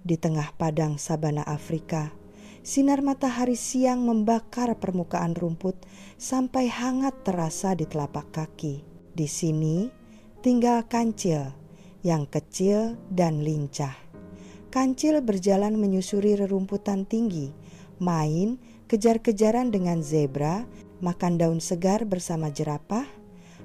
Di tengah padang sabana Afrika, sinar matahari siang membakar permukaan rumput sampai hangat terasa di telapak kaki. Di sini tinggal Kancil yang kecil dan lincah. Kancil berjalan menyusuri rerumputan tinggi, main kejar-kejaran dengan zebra, makan daun segar bersama jerapah,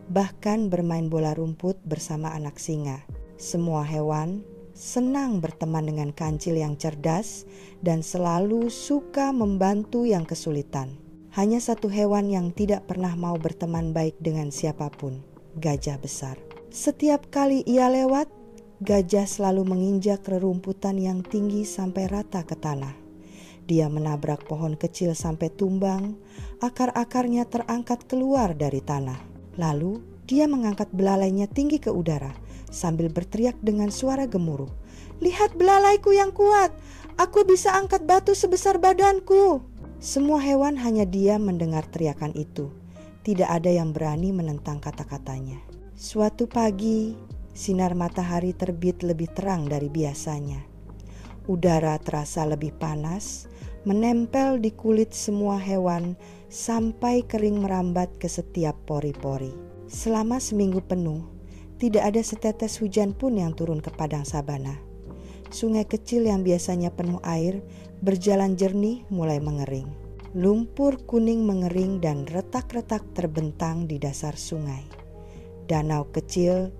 bahkan bermain bola rumput bersama anak singa. Semua hewan senang berteman dengan Kancil yang cerdas dan selalu suka membantu yang kesulitan. Hanya satu hewan yang tidak pernah mau berteman baik dengan siapapun, gajah besar. Setiap kali ia lewat, gajah selalu menginjak rerumputan yang tinggi sampai rata ke tanah. Dia menabrak pohon kecil sampai tumbang, akar-akarnya terangkat keluar dari tanah. Lalu dia mengangkat belalainya tinggi ke udara sambil berteriak dengan suara gemuruh. "Lihat belalaiku yang kuat, aku bisa angkat batu sebesar badanku." Semua hewan hanya diam mendengar teriakan itu. Tidak ada yang berani menentang kata-katanya. Suatu pagi, sinar matahari terbit lebih terang dari biasanya. Udara terasa lebih panas, menempel di kulit semua hewan sampai kering merambat ke setiap pori-pori. Selama seminggu penuh, tidak ada setetes hujan pun yang turun ke padang sabana. Sungai kecil yang biasanya penuh air berjalan jernih mulai mengering. Lumpur kuning mengering dan retak-retak terbentang di dasar sungai. Danau kecil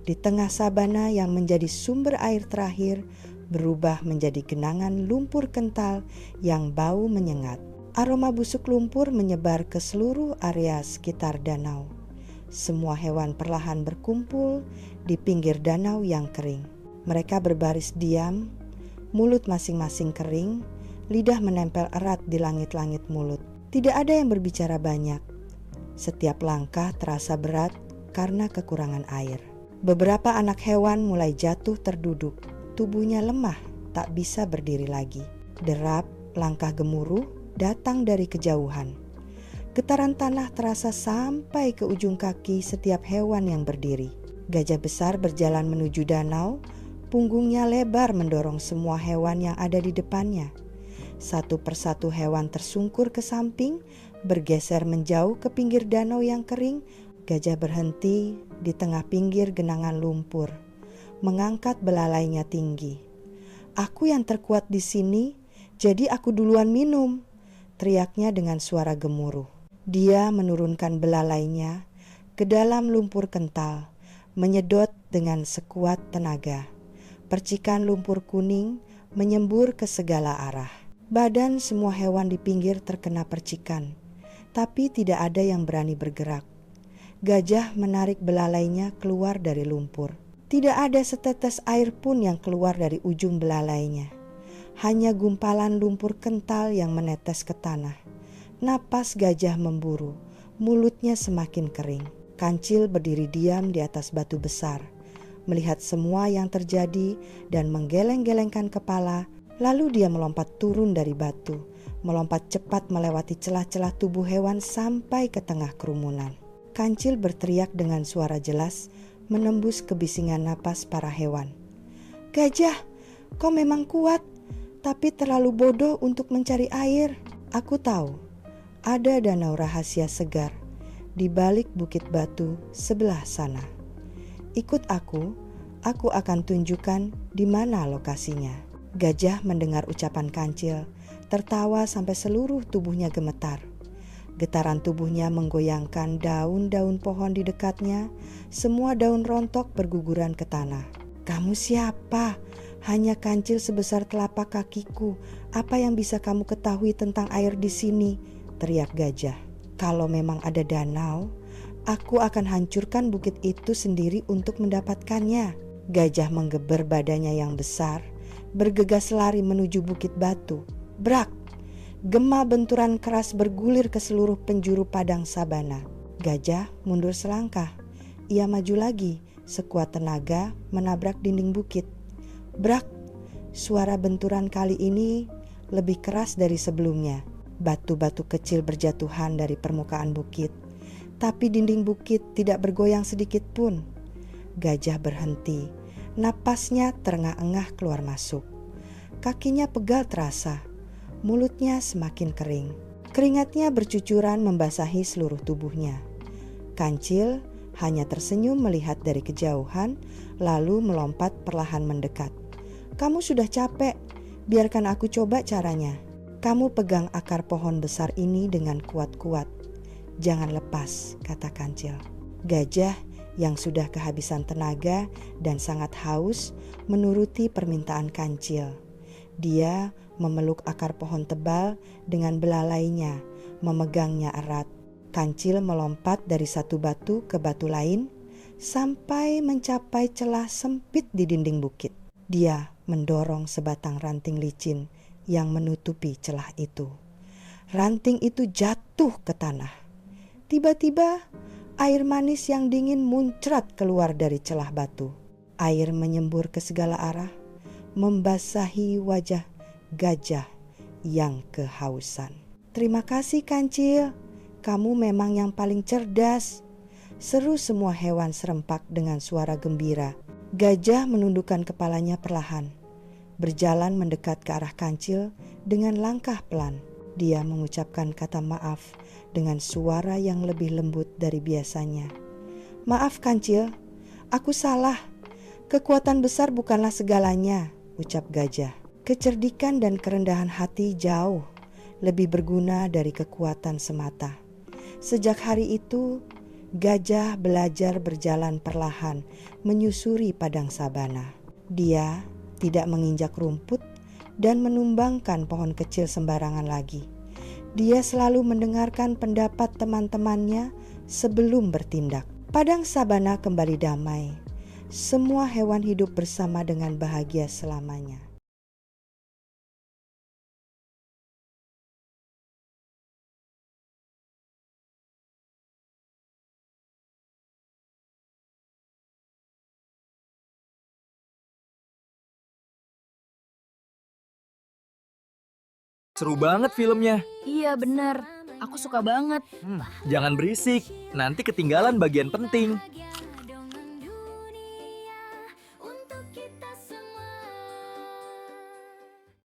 di tengah sabana yang menjadi sumber air terakhir berubah menjadi genangan lumpur kental yang bau menyengat. Aroma busuk lumpur menyebar ke seluruh area sekitar danau. Semua hewan perlahan berkumpul di pinggir danau yang kering. Mereka berbaris diam, mulut masing-masing kering, lidah menempel erat di langit-langit mulut. Tidak ada yang berbicara banyak. Setiap langkah terasa berat karena kekurangan air. Beberapa anak hewan mulai jatuh terduduk. Tubuhnya lemah, tak bisa berdiri lagi. Derap, langkah gemuruh datang dari kejauhan. Getaran tanah terasa sampai ke ujung kaki setiap hewan yang berdiri. Gajah besar berjalan menuju danau, punggungnya lebar mendorong semua hewan yang ada di depannya. Satu persatu hewan tersungkur ke samping, bergeser menjauh ke pinggir danau yang kering. Gajah berhenti di tengah pinggir genangan lumpur, mengangkat belalainya tinggi. "Aku yang terkuat di sini, jadi aku duluan minum," teriaknya dengan suara gemuruh. Dia menurunkan belalainya ke dalam lumpur kental, menyedot dengan sekuat tenaga. Percikan lumpur kuning menyembur ke segala arah. Badan semua hewan di pinggir terkena percikan, tapi tidak ada yang berani bergerak. Gajah menarik belalainya keluar dari lumpur. Tidak ada setetes air pun yang keluar dari ujung belalainya. Hanya gumpalan lumpur kental yang menetes ke tanah. Napas gajah memburu, mulutnya semakin kering. Kancil berdiri diam di atas batu besar, melihat semua yang terjadi dan menggeleng-gelengkan kepala. Lalu dia melompat turun dari batu, melompat cepat melewati celah-celah tubuh hewan sampai ke tengah kerumunan. Kancil berteriak dengan suara jelas, menembus kebisingan napas para hewan. "Gajah, kau memang kuat, tapi terlalu bodoh untuk mencari air. Aku tahu, ada danau rahasia segar di balik bukit batu sebelah sana. Ikut aku akan tunjukkan di mana lokasinya." Gajah mendengar ucapan Kancil, tertawa sampai seluruh tubuhnya gemetar. Getaran tubuhnya menggoyangkan daun-daun pohon di dekatnya. Semua daun rontok berguguran ke tanah. "Kamu siapa? Hanya kancil sebesar telapak kakiku. Apa yang bisa kamu ketahui tentang air di sini?" teriak gajah. "Kalau memang ada danau, aku akan hancurkan bukit itu sendiri untuk mendapatkannya." Gajah menggeber badannya yang besar, bergegas lari menuju bukit batu. Brak! Gema benturan keras bergulir ke seluruh penjuru padang sabana. Gajah mundur selangkah. Ia maju lagi, sekuat tenaga menabrak dinding bukit. Brak! Suara benturan kali ini lebih keras dari sebelumnya. Batu-batu kecil berjatuhan dari permukaan bukit, tapi dinding bukit tidak bergoyang sedikit pun. Gajah berhenti, napasnya terengah-engah keluar masuk. Kakinya pegal terasa, mulutnya semakin kering. Keringatnya bercucuran membasahi seluruh tubuhnya. Kancil hanya tersenyum melihat dari kejauhan, lalu melompat perlahan mendekat. "Kamu sudah capek, biarkan aku coba caranya. Kamu pegang akar pohon besar ini dengan kuat-kuat. Jangan lepas," kata Kancil. Gajah yang sudah kehabisan tenaga dan sangat haus menuruti permintaan Kancil. Dia memeluk akar pohon tebal dengan belalainya, memegangnya erat. Kancil melompat dari satu batu ke batu lain sampai mencapai celah sempit di dinding bukit. Dia mendorong sebatang ranting licin yang menutupi celah itu. Ranting itu jatuh ke tanah. Tiba-tiba air manis yang dingin muncrat keluar dari celah batu. Air menyembur ke segala arah, membasahi wajah gajah yang kehausan. "Terima kasih Kancil, kamu memang yang paling cerdas," seru semua hewan serempak dengan suara gembira. Gajah menundukkan kepalanya perlahan, berjalan mendekat ke arah Kancil dengan langkah pelan. Dia mengucapkan kata maaf dengan suara yang lebih lembut dari biasanya. "Maaf Kancil, aku salah. Kekuatan besar bukanlah segalanya," ucap gajah. "Kecerdikan dan kerendahan hati jauh lebih berguna dari kekuatan semata." Sejak hari itu, gajah belajar berjalan perlahan menyusuri padang sabana. Dia tidak menginjak rumput dan menumbangkan pohon kecil sembarangan lagi. Dia selalu mendengarkan pendapat teman-temannya sebelum bertindak. Padang sabana kembali damai. Semua hewan hidup bersama dengan bahagia selamanya. Seru banget filmnya. Iya bener, aku suka banget. Jangan berisik, nanti ketinggalan bagian penting.